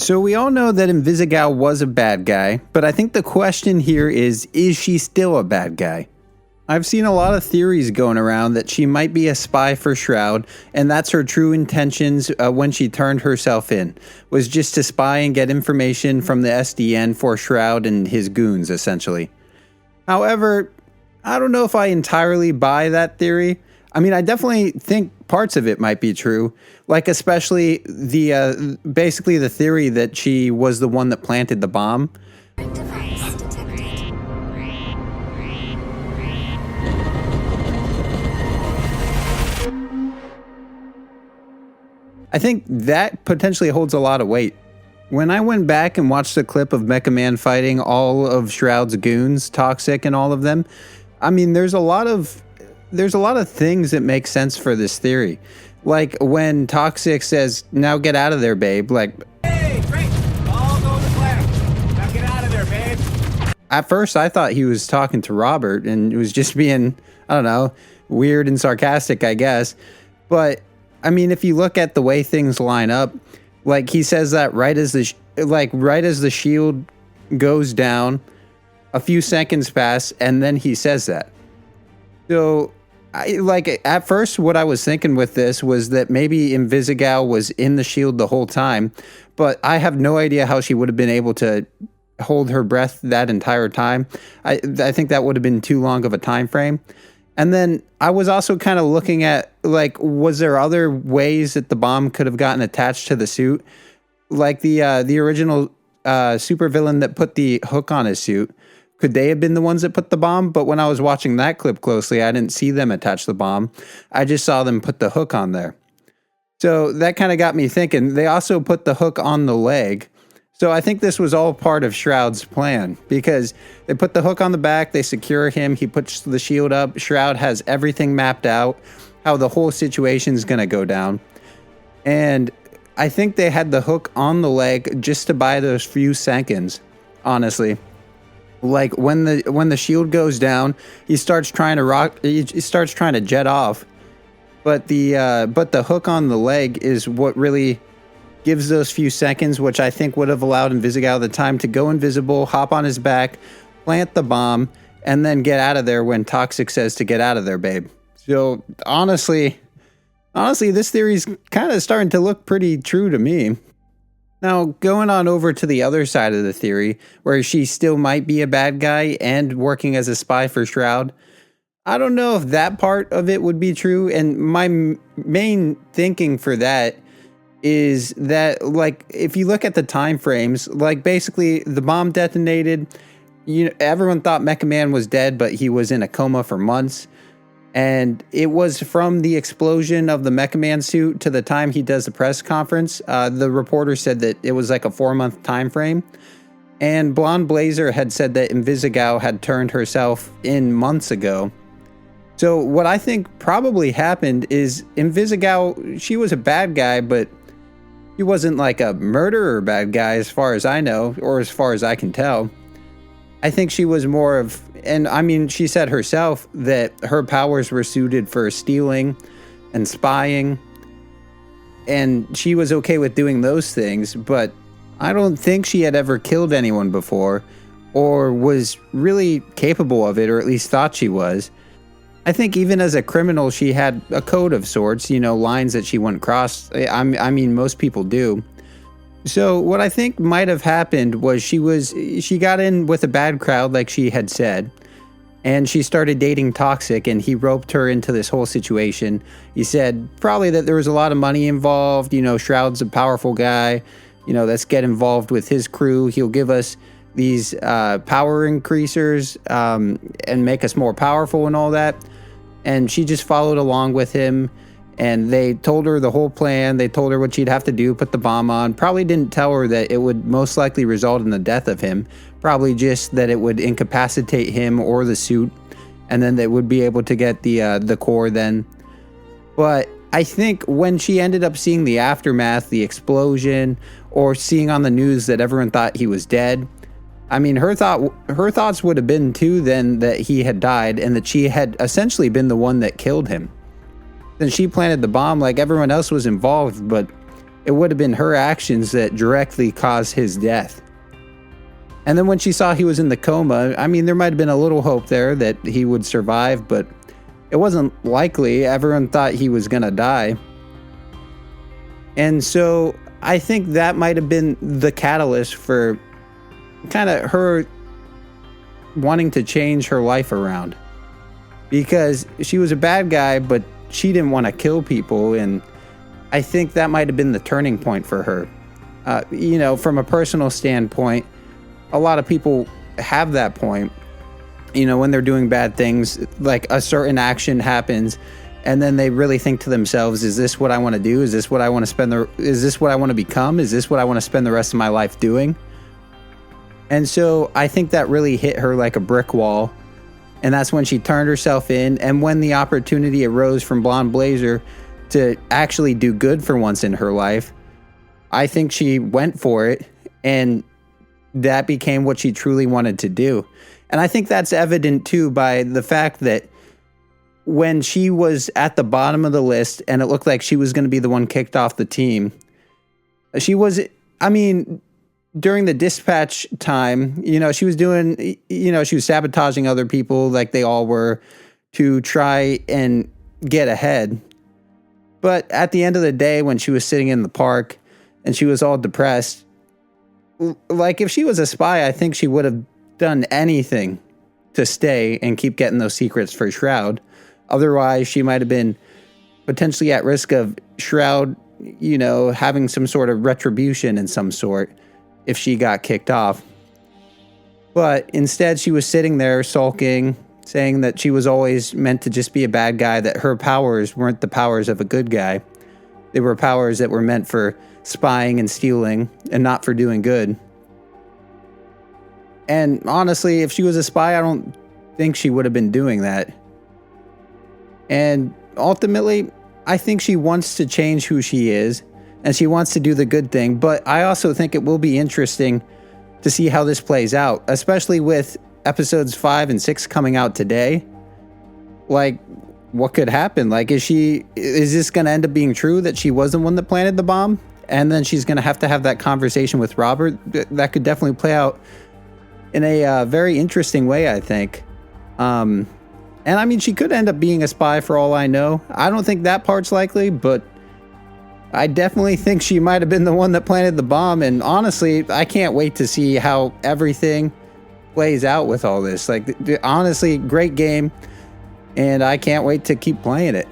So we all know that Invisigal was a bad guy, but I think the question here is she still a bad guy? I've seen a lot of theories going around that she might be a spy for Shroud, and that's her true intentions when she turned herself in, was just to spy and get information from the SDN for Shroud and his goons, essentially. However, I don't know if I entirely buy that theory. I mean, I definitely think parts of it might be true, like especially the basically the theory that she was the one that planted the bomb. I think that potentially holds a lot of weight. When I went back and watched the clip of Mecha Man fighting all of Shroud's goons, Toxic and all of them, I mean, there's a lot of things that make sense for this theory. Like when Toxic says, "Now get out of there, babe," like, "Hey, great, all go to the left. Now get out of there, babe." At first I thought he was talking to Robert and it was just being, I don't know, weird and sarcastic, I guess. But I mean, if you look at the way things line up, like he says that right as the shield goes down, a few seconds pass, and then he says that. So, at first, what I was thinking with this was that maybe Invisigal was in the shield the whole time, but I have no idea how she would have been able to hold her breath that entire time. I think that would have been too long of a time frame. And then I was also kind of looking at, like, was there other ways that the bomb could have gotten attached to the suit? Like the original supervillain that put the hook on his suit. Could they have been the ones that put the bomb? But when I was watching that clip closely, I didn't see them attach the bomb. I just saw them put the hook on there. So that kind of got me thinking. They also put the hook on the leg. So I think this was all part of Shroud's plan, because they put the hook on the back, they secure him, he puts the shield up, Shroud has everything mapped out, how the whole situation is going to go down. And I think they had the hook on the leg just to buy those few seconds, honestly. Like when the shield goes down, he starts trying to jet off. But the hook on the leg is what really gives those few seconds, which I think would have allowed Invisigal the time to go invisible, hop on his back, plant the bomb, and then get out of there when Toxic says to get out of there, babe. So honestly, this theory's kind of starting to look pretty true to me. Now, going on over to the other side of the theory, where she still might be a bad guy and working as a spy for Shroud, I don't know if that part of it would be true, and my main thinking for that is that, like, if you look at the time frames, like, basically the bomb detonated, everyone thought Mecha Man was dead, but he was in a coma for months. And it was from the explosion of the Mecha Man suit to the time he does the press conference. The reporter said that it was like a 4-month time frame. And Blonde Blazer had said that Invisigal had turned herself in months ago. So what I think probably happened is Invisigal, she was a bad guy, but he wasn't like a murderer bad guy as far as I know, or as far as I can tell. I think she was more of, and I mean, she said herself that her powers were suited for stealing and spying, and she was okay with doing those things, but I don't think she had ever killed anyone before, or was really capable of it, or at least thought she was. I think even as a criminal, she had a code of sorts, lines that she wouldn't cross. I mean, most people do. So what I think might have happened was she got in with a bad crowd, like she had said, and she started dating Toxic, and he roped her into this whole situation. He said probably that there was a lot of money involved. Shroud's a powerful guy. Let's get involved with his crew. He'll give us these power increasers and make us more powerful and all that. And she just followed along with him, and they told her the whole plan. They told her what she'd have to do, put the bomb on. Probably didn't tell her that it would most likely result in the death of him. Probably just that it would incapacitate him or the suit, and then they would be able to get the core then. But I think when she ended up seeing the aftermath, the explosion, or seeing on the news that everyone thought he was dead, I mean, her thoughts would have been too then that he had died and that she had essentially been the one that killed him. Then she planted the bomb, like everyone else was involved, but it would have been her actions that directly caused his death. And then when she saw he was in the coma, I mean, there might have been a little hope there that he would survive, but it wasn't likely. Everyone thought he was going to die. And so I think that might have been the catalyst for kind of her wanting to change her life around. Because she was a bad guy, but she didn't want to kill people. And I think that might have been the turning point for her. From a personal standpoint, a lot of people have that point, when they're doing bad things, like a certain action happens, and then they really think to themselves, is this what I want to do? Is this what I want to is this what I want to become? Is this what I want to spend the rest of my life doing? And so I think that really hit her like a brick wall. And that's when she turned herself in. And when the opportunity arose from Blonde Blazer to actually do good for once in her life, I think she went for it. And that became what she truly wanted to do. And I think that's evident too by the fact that when she was at the bottom of the list and it looked like she was going to be the one kicked off the team, she was, during the dispatch time, she was doing, she was sabotaging other people like they all were to try and get ahead. But at the end of the day, when she was sitting in the park and she was all depressed, like if she was a spy, I think she would have done anything to stay and keep getting those secrets for Shroud. Otherwise, she might have been potentially at risk of Shroud, having some sort of retribution in some sort if she got kicked off. But instead, she was sitting there sulking, saying that she was always meant to just be a bad guy, that her powers weren't the powers of a good guy. They were powers that were meant for spying and stealing and not for doing good. And honestly, if she was a spy, I don't think she would have been doing that. And ultimately, I think she wants to change who she is and she wants to do the good thing. But I also think it will be interesting to see how this plays out, especially with episodes 5 and 6 coming out today. Like, what could happen? Like, is this going to end up being true that she was the one that planted the bomb? And then she's going to have that conversation with Robert? That could definitely play out in a very interesting way, I think. And she could end up being a spy for all I know. I don't think that part's likely, but I definitely think she might have been the one that planted the bomb. And honestly, I can't wait to see how everything plays out with all this. Like, honestly, great game. And I can't wait to keep playing it.